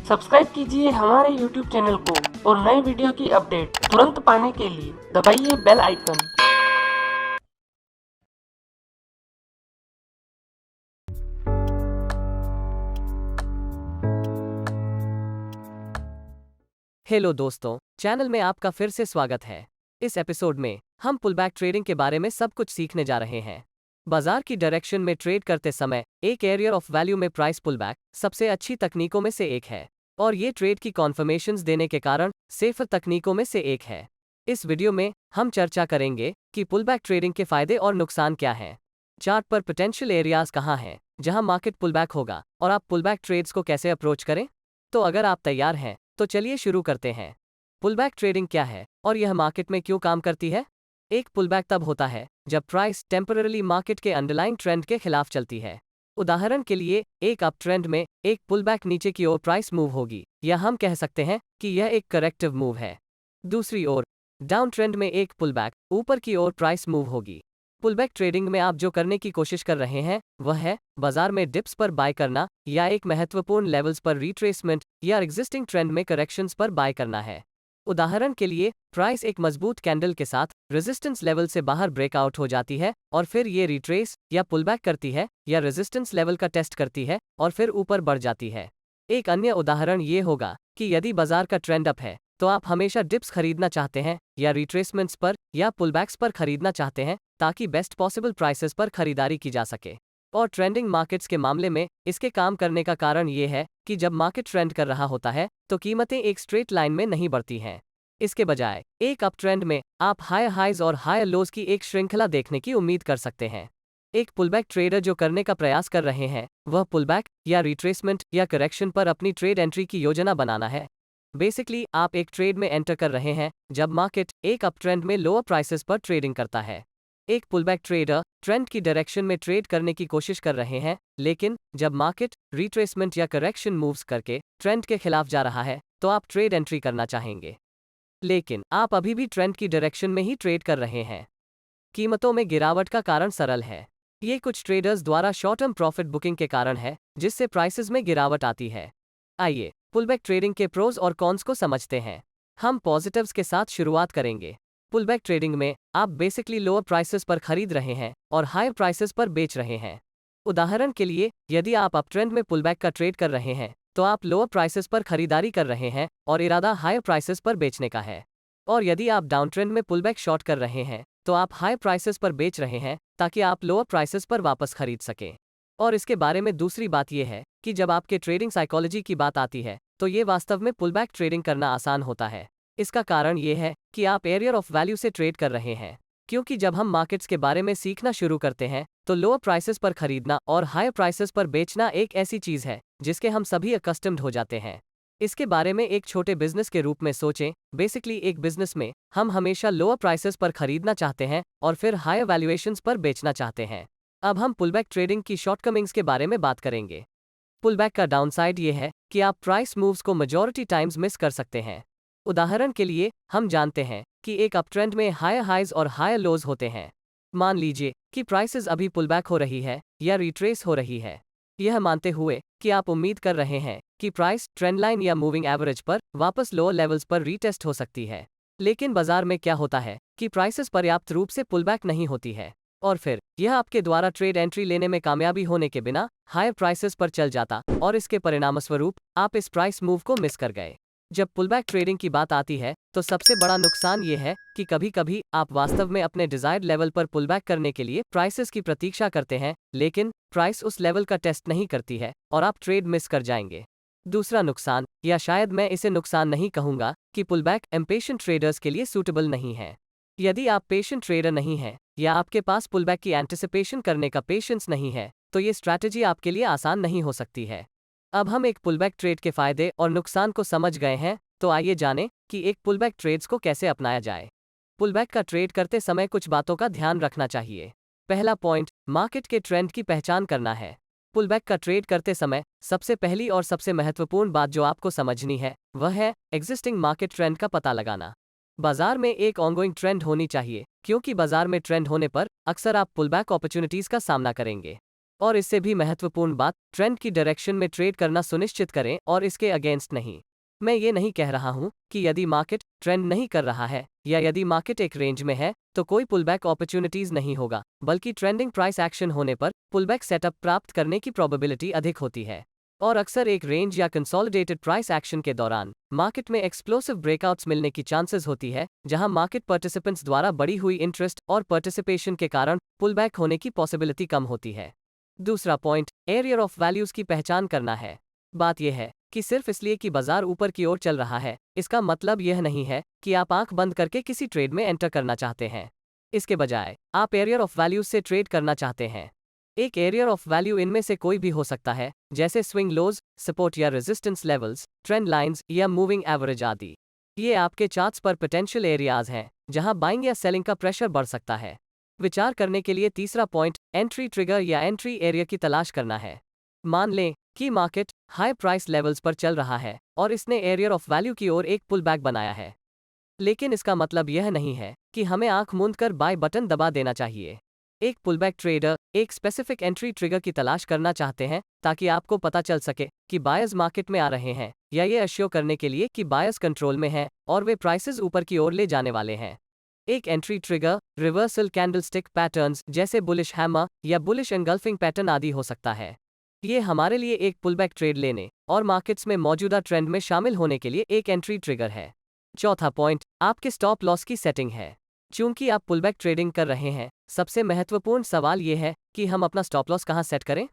Subscribe कीजिए हमारे YouTube channel को और नए वीडियो की अपडेट तुरंत पाने के लिए दबाइए बेल आइकन। हेलो दोस्तों, चैनल में आपका फिर से स्वागत है। इस एपिसोड में हम पुलबैक ट्रेडिंग के बारे में सब कुछ सीखने जा रहे हैं। बाजार की डायरेक्शन में ट्रेड करते समय एक एरिया ऑफ वैल्यू में प्राइस पुलबैक सबसे अच्छी तकनीकों में से एक है और ये ट्रेड की कॉन्फर्मेशंस देने के कारण सेफर तकनीकों में से एक है। इस वीडियो में हम चर्चा करेंगे कि पुलबैक ट्रेडिंग के फायदे और नुकसान क्या हैं, चार्ट पर पोटेंशियल एरियाज कहाँ हैं जहां मार्केट पुलबैक होगा और आप पुलबैक ट्रेड्स को कैसे अप्रोच करें। तो अगर आप तैयार हैं तो चलिए शुरू करते हैं। पुलबैक ट्रेडिंग क्या है और यह मार्केट में क्यों काम करती है? एक पुलबैक तब होता है जब प्राइस टेम्पररी मार्केट के अंडरलाइन ट्रेंड के खिलाफ चलती है। उदाहरण के लिए एक अप ट्रेंड में एक पुलबैक नीचे की ओर प्राइस मूव होगी, या हम कह सकते हैं कि यह एक करेक्टिव मूव है। दूसरी ओर डाउन ट्रेंड में एक पुलबैक ऊपर की ओर प्राइस मूव होगी। पुलबैक ट्रेडिंग में आप जो करने की कोशिश कर रहे हैं वह है बाजार में डिप्स पर बाय करना या एक महत्वपूर्ण लेवल्स पर रिट्रेसमेंट या एग्जिस्टिंग ट्रेंड में करेक्शंस पर बाय करना है। उदाहरण के लिए प्राइस एक मजबूत कैंडल के साथ रेजिस्टेंस लेवल से बाहर ब्रेकआउट हो जाती है और फिर ये रिट्रेस या पुलबैक करती है या रेजिस्टेंस लेवल का टेस्ट करती है और फिर ऊपर बढ़ जाती है। एक अन्य उदाहरण ये होगा कि यदि बाजार का ट्रेंड अप है तो आप हमेशा डिप्स खरीदना चाहते हैं या रिट्रेसमेंट्स पर या पुलबैक्स पर खरीदना चाहते हैं ताकि बेस्ट पॉसिबल प्राइसेस पर खरीदारी की जा सके। और ट्रेंडिंग मार्केट्स के मामले में इसके काम करने का कारण ये है कि जब मार्केट ट्रेंड कर रहा होता है तो कीमतें एक स्ट्रेट लाइन में नहीं बढ़ती हैं। इसके बजाय एक अप ट्रेंड में आप हायर हाइज और हायर लोज की एक श्रृंखला देखने की उम्मीद कर सकते हैं। एक पुलबैक ट्रेडर जो करने का प्रयास कर रहे हैं वह पुलबैक या रिट्रेसमेंट या करेक्शन पर अपनी ट्रेड एंट्री की योजना बनाना है। बेसिकली आप एक ट्रेड में एंटर कर रहे हैं जब मार्केट एक अप ट्रेंड में लोअर प्राइसेस पर ट्रेडिंग करता है। एक पुलबैक ट्रेडर ट्रेंड की डायरेक्शन में ट्रेड करने की कोशिश कर रहे हैं, लेकिन जब मार्केट रिट्रेसमेंट या करेक्शन मूव्स करके ट्रेंड के खिलाफ जा रहा है तो आप ट्रेड एंट्री करना चाहेंगे, लेकिन आप अभी भी ट्रेंड की डायरेक्शन में ही ट्रेड कर रहे हैं। कीमतों में गिरावट का कारण सरल है। ये कुछ ट्रेडर्स द्वारा शॉर्ट टर्म प्रॉफिट बुकिंग के कारण है जिससे प्राइसेस में गिरावट आती है। आइए पुलबैक ट्रेडिंग के प्रोज और कॉन्स को समझते हैं। हम पॉजिटिव्स के साथ शुरुआत करेंगे। पुलबैक ट्रेडिंग में आप बेसिकली लोअर प्राइसेस पर खरीद रहे हैं और हायर प्राइसेस पर बेच रहे हैं। उदाहरण के लिए यदि आप अप ट्रेंड में पुलबैक का ट्रेड कर रहे हैं तो आप लोअर प्राइसेस पर खरीदारी कर रहे हैं और इरादा हायर प्राइसेस पर बेचने का है। और यदि आप डाउन ट्रेंड में पुलबैक शॉर्ट कर रहे हैं तो आप हाई प्राइसेस पर बेच रहे हैं ताकि आप लोअर प्राइसेस पर वापस खरीद सकें। और इसके बारे में दूसरी बात यह है कि जब आपके ट्रेडिंग साइकोलॉजी की बात आती है तो ये वास्तव में पुलबैक ट्रेडिंग करना आसान होता है। इसका कारण ये है कि आप एरिया ऑफ वैल्यू से ट्रेड कर रहे हैं, क्योंकि जब हम मार्केट्स के बारे में सीखना शुरू करते हैं तो लोअर प्राइसेस पर खरीदना और हायर प्राइसेस पर बेचना एक ऐसी चीज है जिसके हम सभी अकस्टम्ड हो जाते हैं। इसके बारे में एक छोटे बिजनेस के रूप में सोचें। बेसिकली एक बिजनेस में हम हमेशा लोअर प्राइसेस पर खरीदना चाहते हैं और फिर हायर वैल्यूएशंस पर बेचना चाहते हैं। अब हम पुलबैक ट्रेडिंग की शॉर्टकमिंग्स के बारे में बात करेंगे। पुलबैक का डाउनसाइड ये है कि आप प्राइस मूव्स को मेजॉरिटी टाइम्स मिस कर सकते हैं। उदाहरण के लिए हम जानते हैं कि एक अप ट्रेंड में हायर हाइज और हायर लोज होते हैं। मान लीजिए कि प्राइसेस अभी पुलबैक हो रही है या रिट्रेस हो रही है, यह मानते हुए कि आप उम्मीद कर रहे हैं कि प्राइस ट्रेंड लाइन या मूविंग एवरेज पर वापस लोअर लेवल्स पर रीटेस्ट हो सकती है। लेकिन बाजार में क्या होता है कि प्राइसेस पर्याप्त रूप से पुलबैक नहीं होती है और फिर यह आपके द्वारा ट्रेड एंट्री लेने में कामयाबी होने के बिना हायर प्राइसेस पर चल जाता और इसके परिणामस्वरूप आप इस प्राइस मूव को मिस कर गए। जब पुलबैक ट्रेडिंग की बात आती है तो सबसे बड़ा नुकसान ये है कि कभी कभी आप वास्तव में अपने डिजायर्ड लेवल पर पुलबैक करने के लिए प्राइसेस की प्रतीक्षा करते हैं, लेकिन प्राइस उस लेवल का टेस्ट नहीं करती है और आप ट्रेड मिस कर जाएंगे। दूसरा नुकसान, या शायद मैं इसे नुकसान नहीं कहूंगा, कि पुलबैक इम्पेशेंट ट्रेडर्स के लिए सूटेबल नहीं है। यदि आप पेशेंट ट्रेडर नहीं हैं या आपके पास पुलबैक की एंटिसिपेशन करने का पेशेंस नहीं है तो ये स्ट्रैटेजी आपके लिए आसान नहीं हो सकती है। अब हम एक पुलबैक ट्रेड के फायदे और नुकसान को समझ गए हैं, तो आइए जानें कि एक पुलबैक ट्रेड्स को कैसे अपनाया जाए। पुलबैक का ट्रेड करते समय कुछ बातों का ध्यान रखना चाहिए। पहला पॉइंट, मार्केट के ट्रेंड की पहचान करना है। पुलबैक का ट्रेड करते समय सबसे पहली और सबसे महत्वपूर्ण बात जो आपको समझनी है वह है एग्जिस्टिंग मार्केट ट्रेंड का पता लगाना। बाजार में एक ऑनगोइंग ट्रेंड होनी चाहिए, क्योंकि बाजार में ट्रेंड होने पर अक्सर आप पुलबैक अपॉर्चुनिटीज का सामना करेंगे। और इससे भी महत्वपूर्ण बात, ट्रेंड की डायरेक्शन में ट्रेड करना सुनिश्चित करें और इसके अगेंस्ट नहीं। मैं ये नहीं कह रहा हूं कि यदि मार्केट ट्रेंड नहीं कर रहा है या यदि मार्केट एक रेंज में है तो कोई पुलबैक अपॉर्चुनिटीज नहीं होगा, बल्कि ट्रेंडिंग प्राइस एक्शन होने पर पुलबैक सेटअप प्राप्त करने की प्रोबेबिलिटी अधिक होती है। और अक्सर एक रेंज या कंसोलिडेटेड प्राइस एक्शन के दौरान मार्केट में एक्सप्लोसिव ब्रेकआउट्स मिलने की चांसेस होती है, जहां मार्केट पार्टिसिपेंट्स द्वारा बढ़ी हुई इंटरेस्ट और पार्टिसिपेशन के कारण पुलबैक होने की पॉसिबिलिटी कम होती है। दूसरा पॉइंट, एरियर ऑफ वैल्यूज की पहचान करना है। बात यह है कि सिर्फ इसलिए कि बाजार ऊपर की ओर चल रहा है, इसका मतलब यह नहीं है कि आप आंख बंद करके किसी ट्रेड में एंटर करना चाहते हैं। इसके बजाय आप एरियर ऑफ वैल्यूज से ट्रेड करना चाहते हैं। एक एरियर ऑफ वैल्यू इनमें से कोई भी हो सकता है, जैसे स्विंग लोज, सपोर्ट या रेजिस्टेंस लेवल्स, ट्रेंड लाइंस या मूविंग एवरेज आदि। ये आपके चार्ट्स पर पोटेंशियल एरियाज हैं जहां बाइंग या सेलिंग का प्रेशर बढ़ सकता है। विचार करने के लिए तीसरा पॉइंट, एंट्री ट्रिगर या एंट्री एरिया की तलाश करना है। मान लें कि मार्केट हाई प्राइस लेवल्स पर चल रहा है और इसने एरियर ऑफ वैल्यू की ओर एक पुल बैक बनाया है, लेकिन इसका मतलब यह नहीं है कि हमें आंख मूंद कर बाय बटन दबा देना चाहिए। एक पुलबैक ट्रेडर एक स्पेसिफिक एंट्री ट्रिगर की तलाश करना चाहते हैं ताकि आपको पता चल सके कि बायर्स मार्केट में आ रहे हैं, या ये अश्योर करने के लिए कि बायर्स कंट्रोल में हैं और वे प्राइसेस ऊपर की ओर ले जाने वाले हैं। एक entry trigger reversal candlestick patterns जैसे बुलिश हैमर या बुलिश एंगल्फिंग पैटर्न आदि हो सकता है। ये हमारे लिए एक पुलबैक ट्रेड लेने और मार्केट्स में मौजूदा ट्रेंड में शामिल होने के लिए एक एंट्री ट्रिगर है। चौथा पॉइंट, आपके स्टॉप लॉस की सेटिंग है। चूंकि आप पुलबैक ट्रेडिंग कर रहे हैं, सबसे महत्वपूर्ण सवाल यह है कि हम अपना स्टॉप लॉस कहां सेट करें।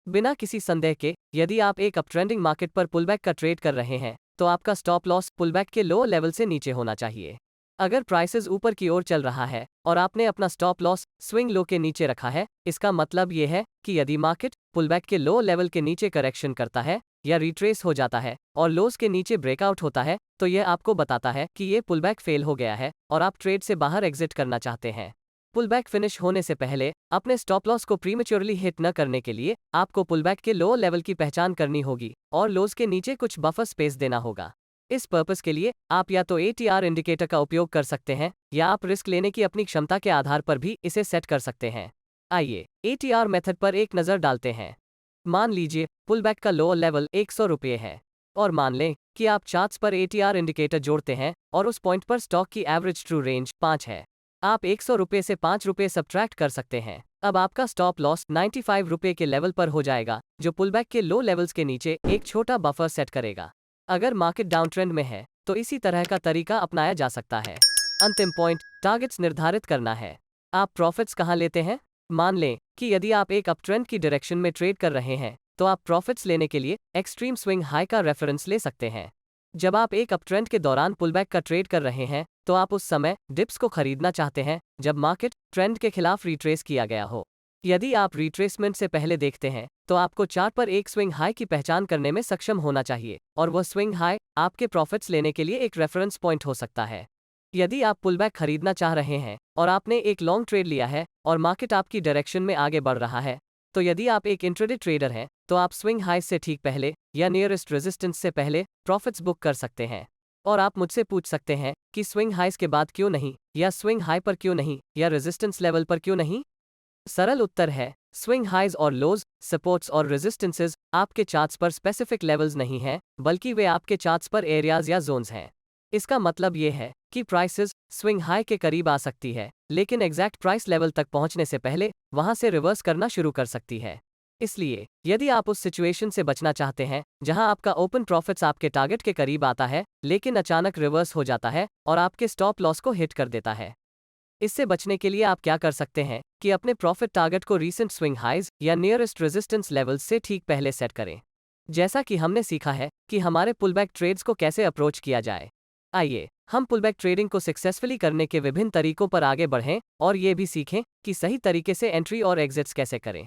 बिना किसी संदेह के, यदि आप एक अपट्रेंडिंग मार्केट पर पुलबैक का ट्रेड कर रहे हैं तो आपका स्टॉप लॉस पुलबैक के लो लेवल से नीचे होना चाहिए। अगर प्राइसेस ऊपर की ओर चल रहा है और आपने अपना स्टॉप लॉस स्विंग लो के नीचे रखा है, इसका मतलब यह है कि यदि मार्केट पुलबैक के लो लेवल के नीचे करेक्शन करता है या रिट्रेस हो जाता है और लोस के नीचे ब्रेकआउट होता है, तो यह आपको बताता है कि यह पुलबैक फेल हो गया है और आप ट्रेड से बाहर एग्जिट करना चाहते हैं। पुलबैक फिनिश होने से पहले अपने स्टॉप लॉस को प्रीमेच्योरली हिट न करने के लिए आपको पुलबैक के लो लेवल की पहचान करनी होगी और लोस के नीचे कुछ बफर स्पेस देना होगा। इस पर्पस के लिए आप या तो ATR इंडिकेटर का उपयोग कर सकते हैं या आप रिस्क लेने की अपनी क्षमता के आधार पर भी इसे सेट कर सकते हैं। आइए ATR मेथड पर एक नज़र डालते हैं। मान लीजिए पुलबैक का लोअर लेवल 100 रुपये है और मान लें कि आप चार्ट्स पर ATR इंडिकेटर जोड़ते हैं और उस पॉइंट पर स्टॉक की एवरेज ट्रू रेंज 5 है। आप 100 रुपये से 5 रुपये सब्ट्रैक्ट कर सकते हैं। अब आपका स्टॉप लॉस 95 रुपये के लेवल पर हो जाएगा, जो पुलबैक के लो लेवल्स के नीचे एक छोटा बफर सेट करेगा। अगर मार्केट डाउन ट्रेंड में है तो इसी तरह का तरीका अपनाया जा सकता है। अंतिम पॉइंट, टारगेट्स निर्धारित करना है। आप प्रॉफिट्स कहां लेते हैं? मान लें कि यदि आप एक अपट्रेंड की डायरेक्शन में ट्रेड कर रहे हैं तो आप प्रॉफिट्स लेने के लिए एक्सट्रीम स्विंग हाई का रेफरेंस ले सकते हैं। जब आप एक अपट्रेंड के दौरान पुलबैक का ट्रेड कर रहे हैं तो आप उस समय डिप्स को खरीदना चाहते हैं जब मार्केट ट्रेंड के खिलाफ रिट्रेस किया गया हो। यदि आप रिट्रेसमेंट से पहले देखते हैं तो आपको चार्ट पर एक स्विंग हाई की पहचान करने में सक्षम होना चाहिए और वह स्विंग हाई आपके प्रॉफिट्स लेने के लिए एक रेफरेंस पॉइंट हो सकता है। यदि आप पुलबैक खरीदना चाह रहे हैं और आपने एक लॉन्ग ट्रेड लिया है और मार्केट आपकी डायरेक्शन में आगे बढ़ रहा है, तो यदि आप एक इंट्राडे ट्रेडर हैं तो आप स्विंग हाई से ठीक पहले या नियरेस्ट रेजिस्टेंस से पहले प्रॉफिट्स बुक कर सकते हैं। और आप मुझसे पूछ सकते हैं कि स्विंग हाइस के बाद क्यों नहीं, या स्विंग हाई पर क्यों नहीं, या रेजिस्टेंस लेवल पर क्यों नहीं। सरल उत्तर है, स्विंग हाइज और लोज, सपोर्ट्स और रेजिस्टेंसेस आपके चार्ट्स पर स्पेसिफिक लेवल्स नहीं हैं, बल्कि वे आपके चार्ट्स पर एरियाज या जोन्स हैं। इसका मतलब ये है कि प्राइसेस स्विंग हाई के करीब आ सकती है, लेकिन एग्जैक्ट प्राइस लेवल तक पहुंचने से पहले वहां से रिवर्स करना शुरू कर सकती है। इसलिए यदि आप उस सिचुएशन से बचना चाहते हैं जहां आपका ओपन प्रॉफिट्स आपके टारगेट के करीब आता है लेकिन अचानक रिवर्स हो जाता है और आपके स्टॉप लॉस को हिट कर देता है, इससे बचने के लिए आप क्या कर सकते हैं कि अपने प्रॉफिट टारगेट को रीसेंट स्विंग हाइज या नियरेस्ट रेजिस्टेंस लेवल्स से ठीक पहले सेट करें। जैसा कि हमने सीखा है कि हमारे पुलबैक ट्रेड्स को कैसे अप्रोच किया जाए, आइए हम पुलबैक ट्रेडिंग को सक्सेसफुली करने के विभिन्न तरीकों पर आगे बढ़ें और ये भी सीखें कि सही तरीके से एंट्री और एग्जिट्स कैसे करें।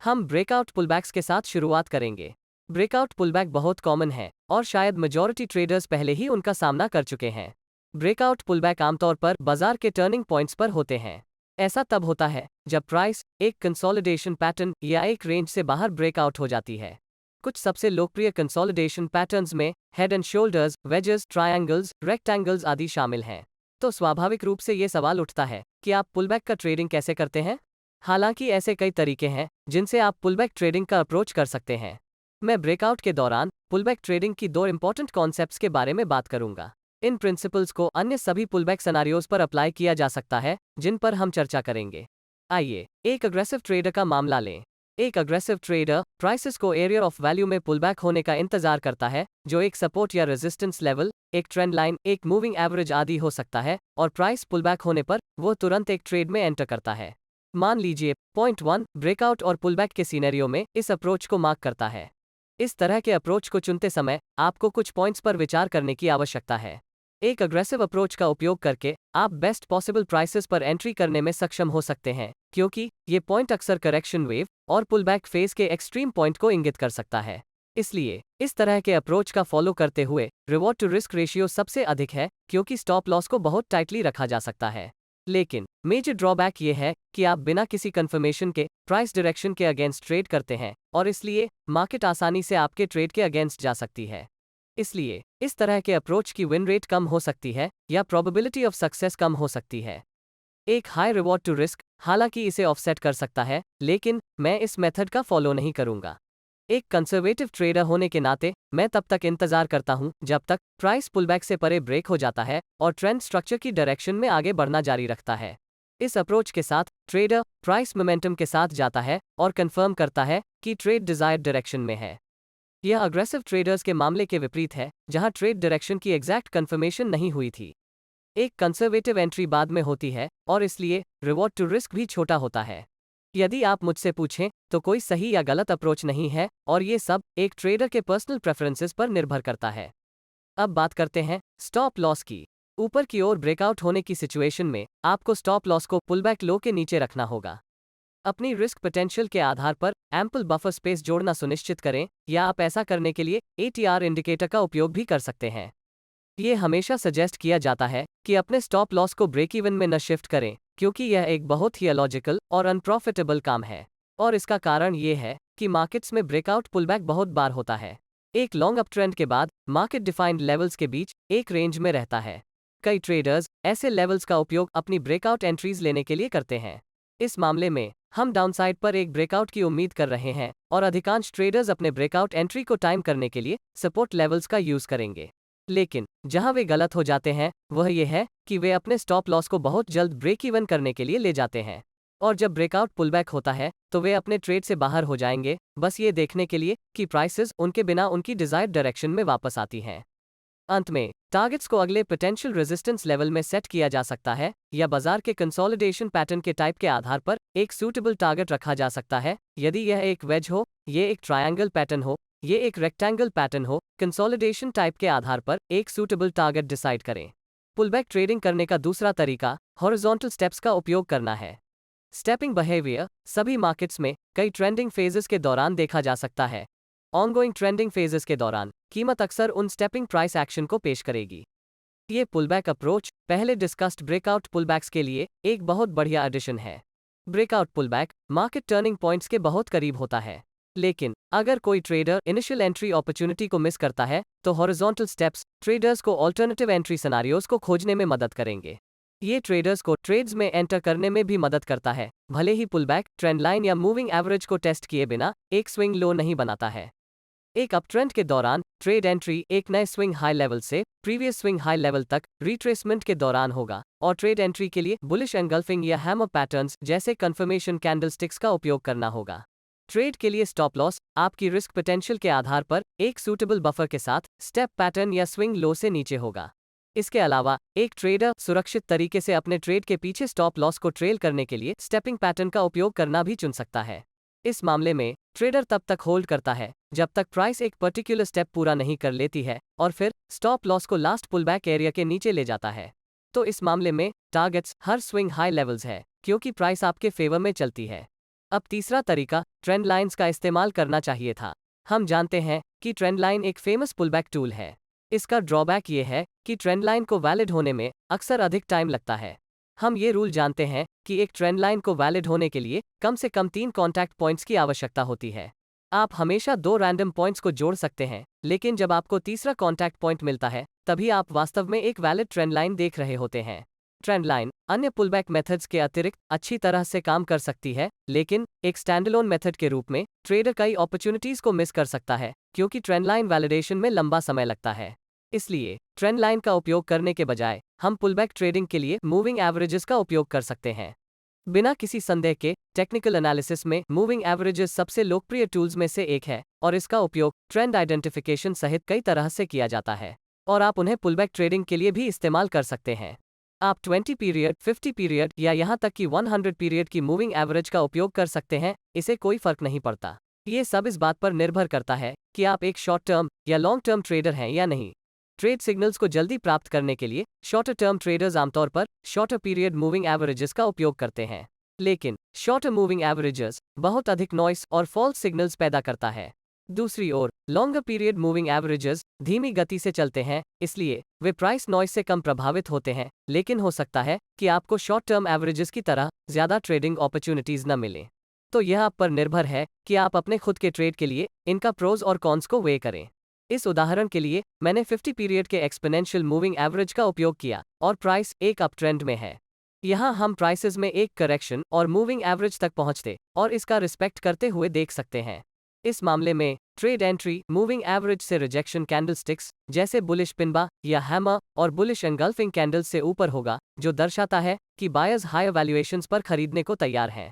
हम ब्रेकआउट पुलबैक्स के साथ शुरुआत करेंगे। ब्रेकआउट पुलबैक बहुत कॉमन है और शायद मेजॉरिटी ट्रेडर्स पहले ही उनका सामना कर चुके हैं। ब्रेकआउट पुलबैक आमतौर पर बाजार के टर्निंग पॉइंट्स पर होते हैं। ऐसा तब होता है जब प्राइस एक कंसोलिडेशन पैटर्न या एक रेंज से बाहर ब्रेकआउट हो जाती है। कुछ सबसे लोकप्रिय कंसोलिडेशन पैटर्न्स में head and shoulders, wages, triangles, rectangles आदि शामिल हैं। तो स्वाभाविक रूप से ये सवाल उठता है कि आप पुलबैक का ट्रेडिंग कैसे करते हैं। हालांकि ऐसे कई तरीके हैं जिनसे आप पुलबैक ट्रेडिंग का अप्रोच कर सकते हैं। मैं ब्रेकआउट के दौरान पुलबैक ट्रेडिंग की 2 इंपॉर्टेंट कॉन्सेप्ट्स के बारे में बात करूंगा। इन प्रिंसिपल्स को अन्य सभी पुलबैक सिनेरियोज पर अप्लाई किया जा सकता है जिन पर हम चर्चा करेंगे। आइए एक अग्रेसिव ट्रेडर का मामला लें। एक अग्रेसिव ट्रेडर प्राइसेस को एरिया ऑफ वैल्यू में पुलबैक होने का इंतजार करता है, जो एक सपोर्ट या रेजिस्टेंस लेवल, एक ट्रेंड लाइन, एक मूविंग एवरेज आदि हो सकता है, और प्राइस पुलबैक होने पर वो तुरंत एक ट्रेड में एंटर करता है। मान लीजिए पॉइंट 1 ब्रेकआउट और पुलबैक के सिनेरियो में इस अप्रोच को मार्क करता है। इस तरह के अप्रोच को चुनते समय आपको कुछ पॉइंट्स पर विचार करने की आवश्यकता है। एक अग्रेसिव अप्रोच का उपयोग करके आप बेस्ट पॉसिबल प्राइसेस पर एंट्री करने में सक्षम हो सकते हैं, क्योंकि ये पॉइंट अक्सर करेक्शन वेव और पुलबैक फेज के एक्सट्रीम पॉइंट को इंगित कर सकता है। इसलिए इस तरह के अप्रोच का फॉलो करते हुए रिवॉर्ड टू रिस्क रेशियो सबसे अधिक है, क्योंकि स्टॉप लॉस को बहुत टाइटली रखा जा सकता है। लेकिन मेजर ड्रॉबैक ये है कि आप बिना किसी कंफर्मेशन के प्राइस डायरेक्शन के अगेंस्ट ट्रेड करते हैं, और इसलिए मार्केट आसानी से आपके ट्रेड के अगेंस्ट जा सकती है। इसलिए इस तरह के अप्रोच की विन रेट कम हो सकती है या प्रोबेबिलिटी ऑफ सक्सेस कम हो सकती है। एक हाई रिवॉर्ड टू रिस्क हालांकि इसे ऑफसेट कर सकता है, लेकिन मैं इस मेथड का फॉलो नहीं करूंगा। एक कंजर्वेटिव ट्रेडर होने के नाते मैं तब तक इंतजार करता हूं जब तक प्राइस पुलबैक से परे ब्रेक हो जाता है और ट्रेंड स्ट्रक्चर की डायरेक्शन में आगे बढ़ना जारी रखता है। इस अप्रोच के साथ ट्रेडर प्राइस मोमेंटम के साथ जाता है और कंफर्म करता है कि ट्रेड डिजायर्ड डायरेक्शन में है। यह अग्रेसिव ट्रेडर्स के मामले के विपरीत है, जहां ट्रेड डायरेक्शन की एग्जैक्ट कंफर्मेशन नहीं हुई थी। एक कंजर्वेटिव एंट्री बाद में होती है और इसलिए रिवॉर्ड टू रिस्क भी छोटा होता है। यदि आप मुझसे पूछें तो कोई सही या गलत अप्रोच नहीं है, और ये सब एक ट्रेडर के पर्सनल प्रेफरेंसेस पर निर्भर करता है। अब बात करते हैं स्टॉप लॉस की। ऊपर की ओर ब्रेकआउट होने की सिचुएशन में आपको स्टॉप लॉस को पुलबैक लो के नीचे रखना होगा। अपनी रिस्क पोटेंशियल के आधार पर एम्पल बफर स्पेस जोड़ना सुनिश्चित करें, या आप ऐसा करने के लिए ATR इंडिकेटर का उपयोग भी कर सकते हैं। ये हमेशा सजेस्ट किया जाता है कि अपने स्टॉप लॉस को ब्रेक इवन में न शिफ्ट करें, क्योंकि यह एक बहुत ही अलॉजिकल और अनप्रॉफिटेबल काम है। और इसका कारण ये है कि मार्केट्स में ब्रेकआउट पुलबैक बहुत बार होता है। एक लॉन्ग अप ट्रेंड के बाद मार्केट डिफाइंड लेवल्स के बीच एक रेंज में रहता है। कई ट्रेडर्स ऐसे लेवल्स का उपयोग अपनी ब्रेकआउट एंट्रीज लेने के लिए करते हैं। इस मामले में हम डाउनसाइड पर एक ब्रेकआउट की उम्मीद कर रहे हैं, और अधिकांश ट्रेडर्स अपने ब्रेकआउट एंट्री को टाइम करने के लिए सपोर्ट लेवल्स का यूज करेंगे। लेकिन जहां वे गलत हो जाते हैं वह यह है कि वे अपने स्टॉप लॉस को बहुत जल्द ब्रेक इवन करने के लिए ले जाते हैं, और जब ब्रेकआउट पुलबैक होता है तो वे अपने ट्रेड से बाहर हो जाएंगे, बस ये देखने के लिए कि प्राइसेस उनके बिना उनकी डिजायर्ड डायरेक्शन में वापस आती हैं। अंत में टारगेट्स को अगले पोटेंशियल रेजिस्टेंस लेवल में सेट किया जा सकता है, या बाजार के कंसोलिडेशन पैटर्न के टाइप के आधार पर एक सूटेबल टारगेट रखा जा सकता है। यदि यह एक वेज हो, ये एक ट्रायंगल पैटर्न हो, ये एक रेक्टेंगल पैटर्न हो, कंसोलिडेशन टाइप के आधार पर एक सूटेबल टारगेट डिसाइड करें। पुलबैक ट्रेडिंग करने का दूसरा तरीका हॉरिजॉन्टल स्टेप्स का उपयोग करना है। स्टेपिंग बिहेवियर सभी मार्केट्स में कई ट्रेंडिंग फेजेस के दौरान देखा जा सकता है। ऑनगोइंग ट्रेंडिंग फेजेस के दौरान कीमत अक्सर उन स्टेपिंग प्राइस एक्शन को पेश करेगी। ये पुलबैक अप्रोच पहले डिस्कस्ड ब्रेकआउट पुलबैक्स के लिए एक बहुत बढ़िया एडिशन है। Breakout pullback market turning points के बहुत करीब होता है, लेकिन अगर कोई ट्रेडर इनिशियल एंट्री अपॉर्चुनिटी को मिस करता है तो हॉरिजॉन्टल स्टेप्स ट्रेडर्स को ऑल्टरनेटिव एंट्री सिनेरियोज को खोजने में मदद करेंगे। ये ट्रेडर्स को ट्रेड्स में एंटर करने में भी मदद करता है, भले ही पुलबैक ट्रेंड लाइन या मूविंग एवरेज को टेस्ट किए बिना एक स्विंग लो नहीं बनाता है। एक अपट्रेंड के दौरान ट्रेड एंट्री एक नए स्विंग हाई लेवल से प्रीवियस स्विंग हाई लेवल तक रिट्रेसमेंट के दौरान होगा, और ट्रेड एंट्री के लिए बुलिश एंगल्फिंग या हैमर पैटर्न्स जैसे कंफर्मेशन कैंडलस्टिक्स का उपयोग करना होगा। ट्रेड के लिए स्टॉप लॉस आपकी रिस्क पोटेंशियल के आधार पर एक सूटेबल बफर के साथ स्टेप पैटर्न या स्विंग लो से नीचे होगा। इसके अलावा एक ट्रेडर सुरक्षित तरीके से अपने ट्रेड के पीछे स्टॉप लॉस को ट्रेल करने के लिए स्टेपिंग पैटर्न का उपयोग करना भी चुन सकता है। इस मामले में ट्रेडर तब तक होल्ड करता है जब तक प्राइस एक पर्टिकुलर स्टेप पूरा नहीं कर लेती है, और फिर स्टॉप लॉस को लास्ट पुलबैक एरिया के नीचे ले जाता है। तो इस मामले में टारगेट्स हर स्विंग हाई लेवल्स है, क्योंकि प्राइस आपके फेवर में चलती है। अब तीसरा तरीका ट्रेंड लाइंस का इस्तेमाल करना चाहिए था। हम जानते हैं कि ट्रेंड लाइन एक फेमस पुलबैक टूल है। इसका ड्रॉबैक ये है कि ट्रेंड लाइन को वैलिड होने में अक्सर अधिक टाइम लगता है। हम ये रूल जानते हैं कि एक ट्रेंड लाइन को वैलिड होने के लिए कम से कम 3 कॉन्टैक्ट पॉइंट्स की आवश्यकता होती है। आप हमेशा 2 रैंडम पॉइंट्स को जोड़ सकते हैं, लेकिन जब आपको तीसरा कॉन्टैक्ट पॉइंट मिलता है तभी आप वास्तव में एक वैलिड ट्रेंड लाइन देख रहे होते हैं। ट्रेंड लाइन अन्य पुलबैक मेथड्स के अतिरिक्त अच्छी तरह से काम कर सकती है, लेकिन एक स्टैंडअलोन मेथड के रूप में ट्रेडर कई अपॉर्चुनिटीज को मिस कर सकता है क्योंकि ट्रेंड लाइन वैलिडेशन में लंबा समय लगता है। इसलिए ट्रेंड लाइन का उपयोग करने के बजाय हम पुलबैक ट्रेडिंग के लिए मूविंग एवरेजेस का उपयोग कर सकते हैं। बिना किसी संदेह के टेक्निकल एनालिसिस में मूविंग एवरेजेस सबसे लोकप्रिय टूल्स में से एक है और इसका उपयोग ट्रेंड आइडेंटिफिकेशन सहित कई तरह से किया जाता है और आप उन्हें पुलबैक ट्रेडिंग के लिए भी इस्तेमाल कर सकते हैं। आप 20 पीरियड, 50 पीरियड या यहाँ तक कि 100 पीरियड की मूविंग एवरेज का उपयोग कर सकते हैं, इसे कोई फर्क नहीं पड़ता। ये सब इस बात पर निर्भर करता है कि आप एक शॉर्ट टर्म या लॉन्ग टर्म ट्रेडर हैं या नहीं। ट्रेड सिग्नल्स को जल्दी प्राप्त करने के लिए शॉर्टर टर्म ट्रेडर्स आमतौर पर शॉर्टर पीरियड मूविंग एवरेजेस का उपयोग करते हैं, लेकिन शॉर्टर मूविंग एवरेजेस बहुत अधिक नॉइस और फॉल्स सिग्नल्स पैदा करता है। दूसरी ओर लॉन्गर पीरियड मूविंग एवरेजेस धीमी गति से चलते हैं, इसलिए वे प्राइस नॉइस से कम प्रभावित होते हैं, लेकिन हो सकता है कि आपको शॉर्ट टर्म एवरेजेस की तरह ज्यादा ट्रेडिंग अपॉर्चुनिटीज न मिलें। तो यह आप पर निर्भर है कि आप अपने खुद के ट्रेड के लिए इनका प्रोज और कॉन्स को वे करें। इस उदाहरण के लिए मैंने 50 पीरियड के एक्सपोनेंशियल मूविंग एवरेज का उपयोग किया और प्राइस एक अप ट्रेंड में है। यहाँ हम प्राइसेस में एक करेक्शन और मूविंग एवरेज तक पहुंचते और इसका रिस्पेक्ट करते हुए देख सकते हैं। इस मामले में ट्रेड एंट्री मूविंग एवरेज से रिजेक्शन कैंडलस्टिक्स जैसे बुलिश पिनबा या हैमर और बुलिश एंगल्फिंग कैंडल्स से ऊपर होगा, जो दर्शाता है कि बायर्स हायर वैल्यूएशंस पर खरीदने को तैयार हैं।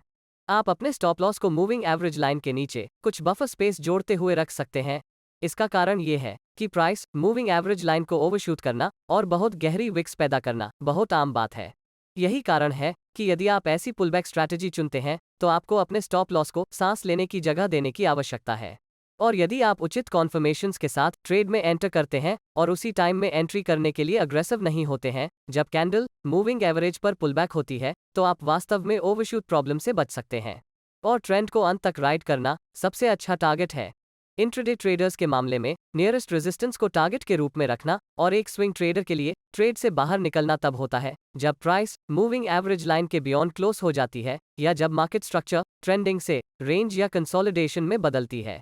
आप अपने स्टॉप लॉस को मूविंग एवरेज लाइन के नीचे कुछ बफर स्पेस जोड़ते हुए रख सकते हैं। इसका कारण ये है कि प्राइस मूविंग एवरेज लाइन को ओवरशूट करना और बहुत गहरी विक्स पैदा करना बहुत आम बात है। यही कारण है कि यदि आप ऐसी पुलबैक स्ट्रैटेजी चुनते हैं तो आपको अपने स्टॉप लॉस को सांस लेने की जगह देने की आवश्यकता है। और यदि आप उचित कॉन्फर्मेशंस के साथ ट्रेड में एंटर करते हैं और उसी टाइम में एंट्री करने के लिए अग्रेसिव नहीं होते हैं जब कैंडल मूविंग एवरेज पर पुलबैक होती है, तो आप वास्तव में ओवरशूट प्रॉब्लम से बच सकते हैं और ट्रेंड को अंत तक राइड करना सबसे अच्छा टारगेट है। इंट्राडे ट्रेडर्स के मामले में नियरेस्ट रेजिस्टेंस को टारगेट के रूप में रखना और एक स्विंग ट्रेडर के लिए ट्रेड से बाहर निकलना तब होता है जब प्राइस मूविंग एवरेज लाइन के बियॉन्ड क्लोज हो जाती है या जब मार्केट स्ट्रक्चर ट्रेंडिंग से रेंज या कंसोलिडेशन में बदलती है।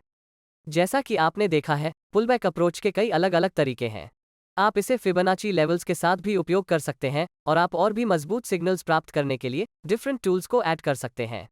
जैसा कि आपने देखा है, पुलबैक अप्रोच के कई अलग अलग तरीके हैं। आप इसे फिबोनाची लेवल्स के साथ भी उपयोग कर सकते हैं और आप और भी मजबूत सिग्नल्स प्राप्त करने के लिए डिफरेंट टूल्स को ऐड कर सकते हैं।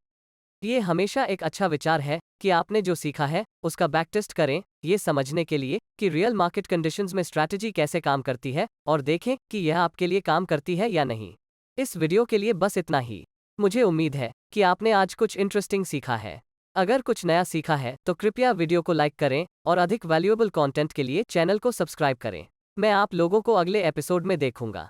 ये हमेशा एक अच्छा विचार है कि आपने जो सीखा है उसका बैक टेस्ट करें, ये समझने के लिए कि रियल मार्केट कंडीशंस में स्ट्रैटेजी कैसे काम करती है और देखें कि यह आपके लिए काम करती है या नहीं। इस वीडियो के लिए बस इतना ही। मुझे उम्मीद है कि आपने आज कुछ इंटरेस्टिंग सीखा है। अगर कुछ नया सीखा है तो कृपया वीडियो को लाइक करें और अधिक वैल्यूएबल कंटेंट के लिए चैनल को सब्सक्राइब करें। मैं आप लोगों को अगले एपिसोड में देखूंगा।